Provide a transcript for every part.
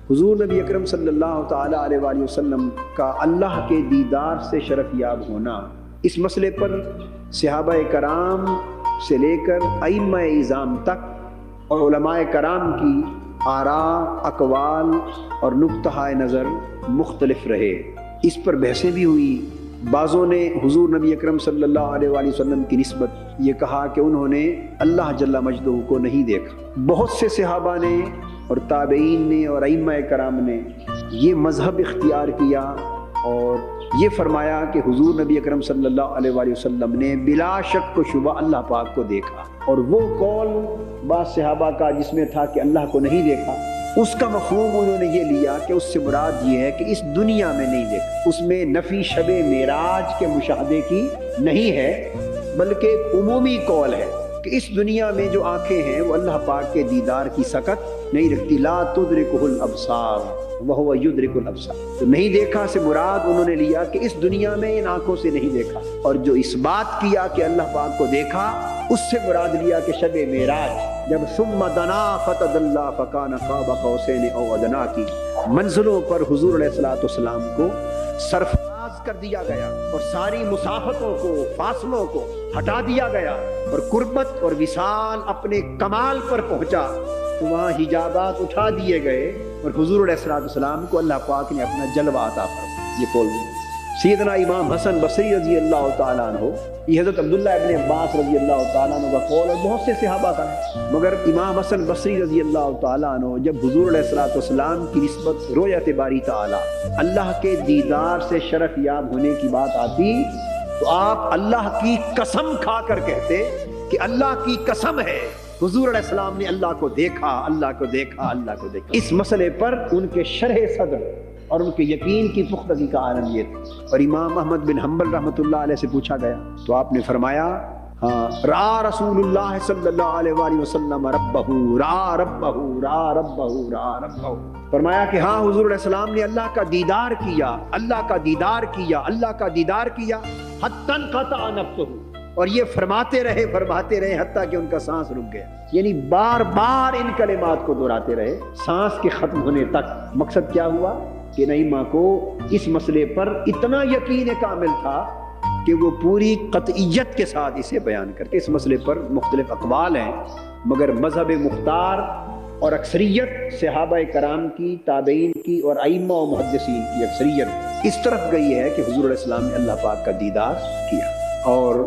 حضور نبی اکرم صلی اللہ تعالیٰ علیہ وآلہ وسلم کا اللہ کے دیدار سے شرف یاب ہونا، اس مسئلے پر صحابہ کرام سے لے کر ائمہ اعظام تک اور علماء کرام کی آراء، اقوال اور نقطہ نظر مختلف رہے۔ اس پر بحثیں بھی ہوئی۔ بعضوں نے حضور نبی اکرم صلی اللہ علیہ وآلہ وسلم کی نسبت یہ کہا کہ انہوں نے اللہ جل مجدہ کو نہیں دیکھا۔ بہت سے صحابہ نے اور تابعین نے اور ائمہ کرام نے یہ مذہب اختیار کیا اور یہ فرمایا کہ حضور نبی اکرم صلی اللہ علیہ وآلہ وسلم نے بلا شک و شبہ اللہ پاک کو دیکھا، اور وہ قول بعض صحابہ کا جس میں تھا کہ اللہ کو نہیں دیکھا، اس کا مفہوم انہوں نے یہ لیا کہ اس سے مراد یہ ہے کہ اس دنیا میں نہیں دیکھا۔ اس میں نفی شب معراج کے مشاہدے کی نہیں ہے، بلکہ ایک عمومی قول ہے کہ اس دنیا میں جو آنکھیں ہیں وہ اللہ پاک کے دیدار کی سکت نہیں رکھتی۔ لا تدرکہ الابصار وہو یدرک الابصار، تو نہیں دیکھا سے مراد انہوں نے لیا کہ اس دنیا میں ان آنکھوں سے نہیں دیکھا، اور جو اس بات کیا کہ اللہ پاک کو دیکھا اس سے مراد لیا کہ شب معراج جب ثم دنا فتدلی فکان قاب قوسین او ادنی کی منزلوں پر حضور علیہ الصلوۃ والسلام کو سرفراز کر دیا گیا اور ساری مسافتوں کو، فاصلوں کو ہٹا دیا گیا اور قربت اور وصال اپنے کمال پر پہنچا، تو وہاں حجابات اٹھا دیے گئے اور حضور علیہ الصلوۃ والسلام کو اللہ پاک نے اپنا جلوہ عطا فرمایا۔ یہ قول سیدنا امام حسن بصری رضی اللہ تعالیٰ عنہ، یہ حضرت عبداللہ ابن عباس رضی اللہ تعالیٰ عنہ کا قول اور بہت سے صحابہ کا ہے، مگر امام حسن بصری رضی اللہ تعالیٰ عنہ جب حضور علیہ الصلوۃ والسلام کی نسبت رؤیت باری تعالیٰ، اللہ کے دیدار سے شرف یاب ہونے کی بات آتی تو آپ اللہ کی قسم کھا کر کہتے کہ اللہ کی قسم ہے حضور علیہ السلام نے اللہ کو دیکھا، اللہ کو دیکھا، اللہ کو دیکھا۔ اس مسئلے پر ان کے شرح صدر اور ان کے یقین کی پختگی کا عالم یہ تھا۔ اور امام احمد بن حنبل رحمۃ اللہ علیہ سے پوچھا گیا تو آپ نے فرمایا رأى رسول اللہ صلی اللہ علیہ وآلہ وسلم ربہ، رأى ربہ، رأى ربہ، رأى ربہ، فرمایا کہ ہاں حضور علیہ السلام نے اللہ کا دیدار کیا، اللہ کا دیدار کیا، اللہ کا دیدار کیا، حتی انقطع نفسہ، اور یہ فرماتے رہے حتیٰ کہ ان کا سانس رک گیا، یعنی بار بار ان کلمات کو دہراتے رہے سانس کے ختم ہونے تک۔ مقصد کیا ہوا کہ نعیمہ کو اس مسئلے پر اتنا یقین کامل تھا کہ وہ پوری قطعیت کے ساتھ اسے بیان کرتے۔ اس مسئلے پر مختلف اقوال ہیں، مگر مذہب مختار اور اکثریت صحابہ کرام کی، تابعین کی اور ائمہ و محدثین کی اکثریت اس طرف گئی ہے کہ حضور علیہ السلام نے اللہ پاک کا دیدار کیا، اور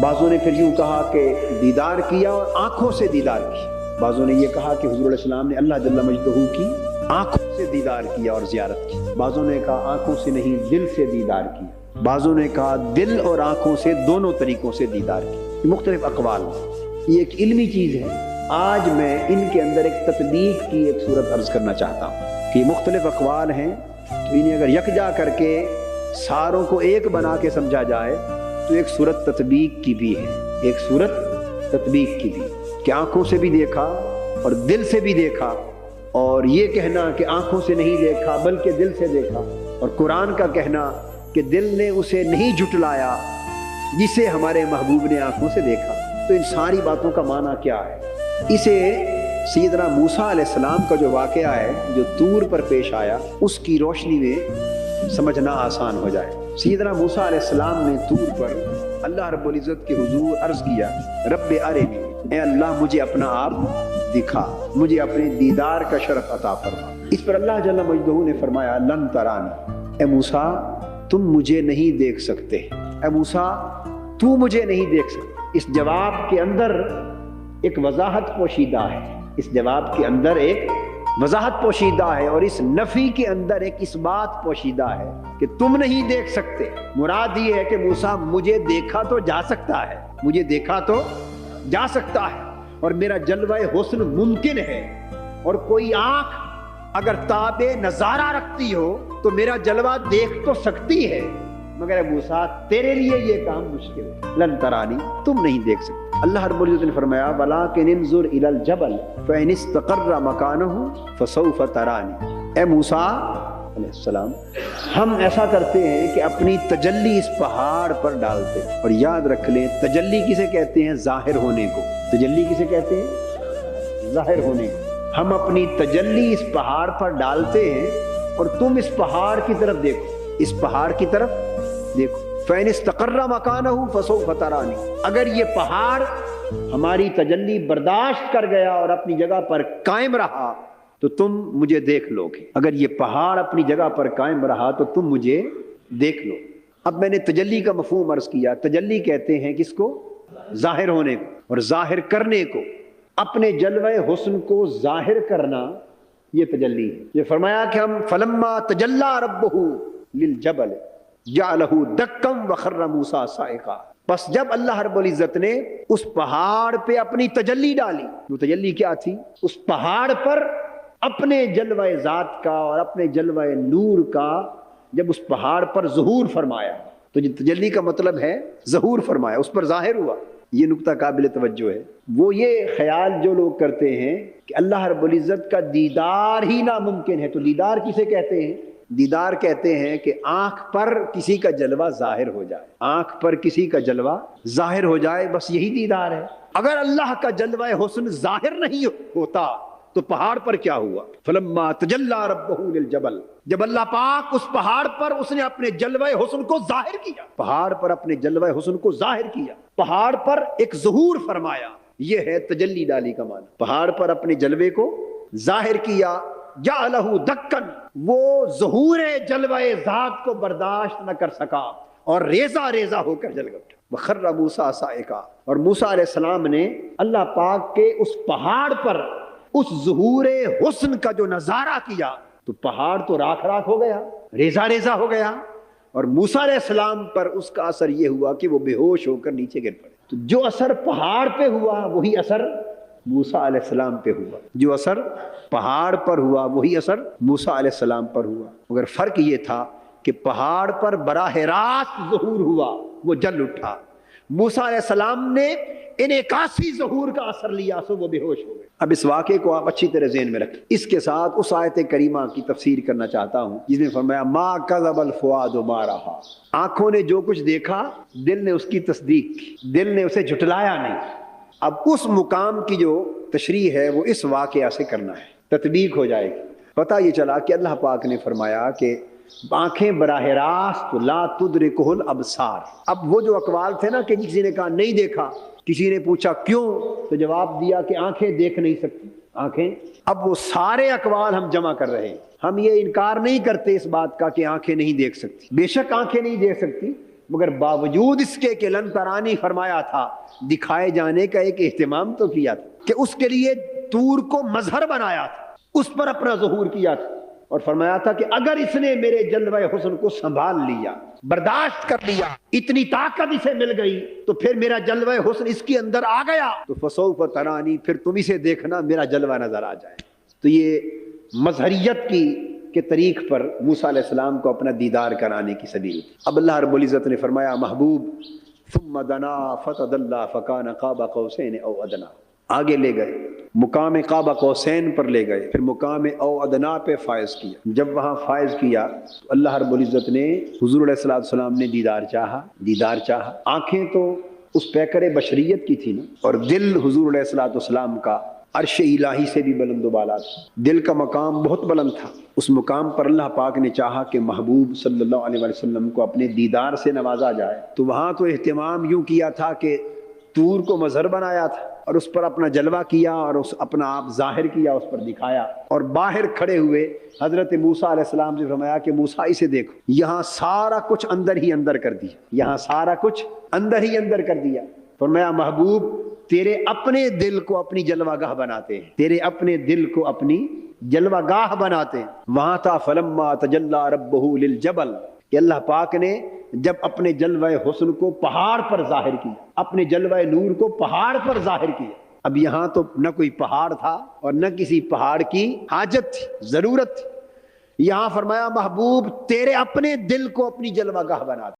بعضوں نے پھر یوں کہا کہ دیدار کیا اور آنکھوں سے دیدار کیا۔ بعضوں نے یہ کہا کہ حضور علیہ السلام نے اللہ جل مجدہ کی آنکھوں سے دیدار کیا اور زیارت کی۔ بعضوں نے کہا آنکھوں سے نہیں، دل سے دیدار کیا۔ بعضوں نے کہا دل اور آنکھوں سے، دونوں طریقوں سے دیدار کی۔ مختلف اقوال، یہ ایک علمی چیز ہے۔ آج میں ان کے اندر ایک تطبیق کی ایک صورت عرض کرنا چاہتا ہوں کہ مختلف اقوال ہیں، تو انہیں اگر یکجا کر کے ساروں کو ایک بنا کے سمجھا جائے تو ایک صورت تطبیق کی بھی ہے، ایک صورت تطبیق کی بھی، کہ آنکھوں سے بھی دیکھا اور دل سے بھی دیکھا، اور یہ کہنا کہ آنکھوں سے نہیں دیکھا بلکہ دل سے دیکھا، اور قرآن کا کہنا کہ دل نے اسے نہیں جھٹلایا جسے ہمارے محبوب نے آنکھوں سے دیکھا۔ تو ان ساری باتوں کا معنی کیا ہے؟ اسے سیدنا موسیٰ علیہ السلام کا جو واقعہ ہے جو طور پر پیش آیا، اس کی روشنی میں سمجھنا آسان ہو جائے۔ سیدنا موسیٰ علیہ السلام نے طور پر اللہ رب العزت کے حضور عرض کیا، رب ارنی، اے اللہ مجھے اپنا آپ دکھا، مجھے اپنے دیدار کا شرف عطا فرما۔ اس پر اللہ جل مجدہ نے فرمایا لن ترانی، اے موسیٰ تم مجھے نہیں دیکھ سکتے، اے موسیٰ تو مجھے نہیں دیکھ سکتے۔ اس جواب کے اندر ایک وضاحت پوشیدہ ہے، اس جواب کے اندر ایک وضاحت پوشیدہ ہے، اور اس نفی کے اندر ایک اس بات پوشیدہ ہے کہ تم نہیں دیکھ سکتے۔ مراد یہ ہے کہ موسیٰ مجھے دیکھا تو جا سکتا ہے، مجھے دیکھا تو جا سکتا ہے، اور میرا جلوہ حسن ممکن ہے، اور کوئی آنکھ اگر تاب نظارہ رکھتی ہو تو میرا جلوہ دیکھ تو سکتی ہے، مگر اے موسیٰ تیرے لیے یہ کام مشکل ہے، لن ترانی، تم نہیں دیکھ سکتے۔ اللہ رب العزت نے فرمایا وَلَٰكِنِ انظُرْ إِلَى الْجَبَلِ فَإِنِ اسْتَقَرَّ مَكَانَهُ فَسَوْفَ تَرَانِي، اے موسیٰ علیہ السلام ہم ایسا کرتے ہیں کہ اپنی تجلی اس پہاڑ پر ڈالتے ہیں، اور یاد رکھ لیں تجلی کسے کہتے ہیں؟ ظاہر ہونے کو۔ تجلی کسے کہتے ہیں؟ ظاہر ہونے کو۔ ہم اپنی تجلی اس پہاڑ پر ڈالتے ہیں اور تم اس پہاڑ کی طرف دیکھو، اس پہاڑ کی طرف دیکھو۔ فَإِنِ اسْتَقَرَّ مَكَانَهُ فَسَوْفَ تَرَانِي، اگر یہ پہاڑ ہماری تجلی برداشت کر گیا اور اپنی جگہ پر قائم رہا تو تم مجھے دیکھ لو گے۔ اگر یہ پہاڑ اپنی جگہ پر قائم رہا تو تم مجھے دیکھ لو۔ اب میں نے تجلی کا مفہوم عرض کیا۔ تجلی کہتے ہیں کس کو؟ ظاہر ہونے کو اور ظاہر کرنے کو، اپنے جلوہ حسن کو ظاہر کرنا، یہ تجلی ہے۔ یہ فرمایا کہ ہم فلما تجلی ربہ للجبل جعلہ دکا وخر موسیٰ صاعقا، پس جب اللہ رب العزت نے اس پہاڑ پہ اپنی تجلی ڈالی، وہ تجلی کیا تھی؟ اس پہاڑ پر اپنے جلوہ ذات کا اور اپنے جلوہ نور کا جب اس پہاڑ پر ظہور فرمایا، تو تجلی کا مطلب ہے ظہور فرمایا، اس پر ظاہر ہوا۔ یہ نقطہ قابل توجہ ہے۔ وہ یہ خیال جو لوگ کرتے ہیں کہ اللہ رب العزت کا دیدار ہی ناممکن ہے، تو دیدار کسے کہتے ہیں؟ دیدار کہتے ہیں کہ آنکھ پر کسی کا جلوہ ظاہر ہو جائے، آنکھ پر کسی کا جلوہ ظاہر ہو جائے، بس یہی دیدار ہے۔ اگر اللہ کا جلوہ حسن ظاہر نہیں ہوتا تو پہاڑ پر کیا ہوا؟ فلما تجلی ربہ للجبل، جب اللہ پاک اس پہاڑ پر اس نے اپنے جلوہ حسن کو ظاہر کیا، پہاڑ پر اپنے جلوہ حسن کو ظاہر کیا، پہاڑ پر ایک ظہور فرمایا، یہ ہے تجلی ڈالی کا معنی۔ پہاڑ پر اپنے جلوے کو ظاہر کیا، جعلہ دکن، وہ ظہور جلوہ ذات کو برداشت نہ کر سکا اور ریزہ ریزہ ہو کر جل اٹھا۔ وخر موسیٰ صاعقا، اور موسیٰ علیہ السلام نے اللہ پاک کے اس پہاڑ پر اس ظہور حسن کا جو نظارہ کیا تو پہاڑ تو راکھ راکھ ہو گیا، ریزہ ریزہ ہو گیا، اور موسیٰ علیہ السلام پر اس کا اثر یہ ہوا کہ وہ بے ہوش ہو کر نیچے گر پڑے۔ تو جو اثر پہاڑ پہ ہوا وہی اثر موسیٰ علیہ السلام پہ ہوا، جو اثر پہاڑ پر ہوا وہی اثر موسیٰ علیہ السلام پر ہوا، مگر فرق یہ تھا کہ پہاڑ پر براہ راست ظہور ہوا، وہ جل اٹھا۔ موسیٰ علیہ السلام نے انعکاسی ظہور کا اثر لیا، سو وہ بے ہوش ہو گئے۔ اب اس واقعے کو آپ اچھی طرح ذہن میں رکھیں۔ اس کے ساتھ اس آیت کریمہ کی تفسیر کرنا چاہتا ہوں جس نے فرمایا ما کذب الفؤاد ما رأى، آنکھوں نے جو کچھ دیکھا دل نے اس کی تصدیق کی، دل نے اسے جھٹلایا نہیں۔ اب اس مقام کی جو تشریح ہے وہ اس واقعہ سے کرنا ہے، تطبیق ہو جائے گی۔ پتہ یہ چلا کہ اللہ پاک نے فرمایا کہ آنکھیں براہ راست لا تدرکہ الابصار۔ اب وہ جو اقوال تھے نا کہ کسی نے کہا نہیں دیکھا، کسی نے پوچھا کیوں، تو جواب دیا کہ آنکھیں دیکھ نہیں سکتی آنکھیں۔ اب وہ سارے اقوال ہم جمع کر رہے ہیں، ہم یہ انکار نہیں کرتے اس بات کا کہ آنکھیں نہیں دیکھ سکتی، بے شک آنکھیں نہیں دیکھ سکتی، مگر باوجود اس کے کہ لن ترانی فرمایا تھا، دکھائے جانے کا ایک اہتمام تو کیا تھا کہ اس کے لیے طور کو مظہر بنایا تھا، اس پر اپنا ظہور کیا تھا، اور فرمایا تھا کہ اگر اس نے میرے جلوہ حسن کو سنبھال لیا، برداشت کر لیا، اتنی طاقت اسے مل گئی تو پھر میرا جلوہ حسن اس کے اندر آ گیا تو فسوف ترانی، پھر تم اسے دیکھنا میرا جلوہ نظر آ جائے۔ تو یہ مظہریت کے طریق پر موسیٰ علیہ السلام کو اپنا دیدار کرانے کی سبیل تھی۔ اب اللہ رب العزت نے فرمایا محبوب ثم دنا فتدلی فکان قاب قوسین او ادنا، آگے لے گئے، مقام قاب قوسین پر لے گئے، پھر مقام او ادنا پہ فائز کیا۔ جب وہاں فائز کیا تو اللہ رب العزت نے حضور علیہ السلام نے دیدار چاہا۔ آنکھیں تو اس پیکر بشریت کی تھی نا، اور دل حضور علیہ السلام کا عرش الہی سے بھی بلند و بالا تھا، دل کا مقام بہت بلند تھا۔ اس مقام پر اللہ پاک نے چاہا کہ محبوب صلی اللہ علیہ وسلم کو اپنے دیدار سے نوازا جائے، تو وہاں تو اہتمام یوں کیا تھا کہ طور کو مظہر بنایا تھا اور اس پر اپنا جلوہ کیا اور اس اپنا آپ ظاہر کیا، اس پر دکھایا، اور باہر کھڑے ہوئے حضرت موسیٰ علیہ السلام سے فرمایا کہ موسیٰ اسے دیکھو، یہاں سارا کچھ اندر ہی اندر کر دیا، یہاں سارا کچھ اندر ہی اندر کر دیا۔ فرمایا محبوب تیرے اپنے دل کو اپنی جلوہ گاہ بناتے ہیں، تیرے اپنے دل کو اپنی جلوہ گاہ بناتے ہیں۔ وہاں تھا فلما تجلی ربہ للجبل، کہ اللہ پاک نے جب اپنے جلوہ حسن کو پہاڑ پر ظاہر کیا، اپنے جلوہ نور کو پہاڑ پر ظاہر کیا۔ اب یہاں تو نہ کوئی پہاڑ تھا اور نہ کسی پہاڑ کی حاجت تھی، ضرورت تھی۔ یہاں فرمایا محبوب تیرے اپنے دل کو اپنی جلوہ گاہ بنا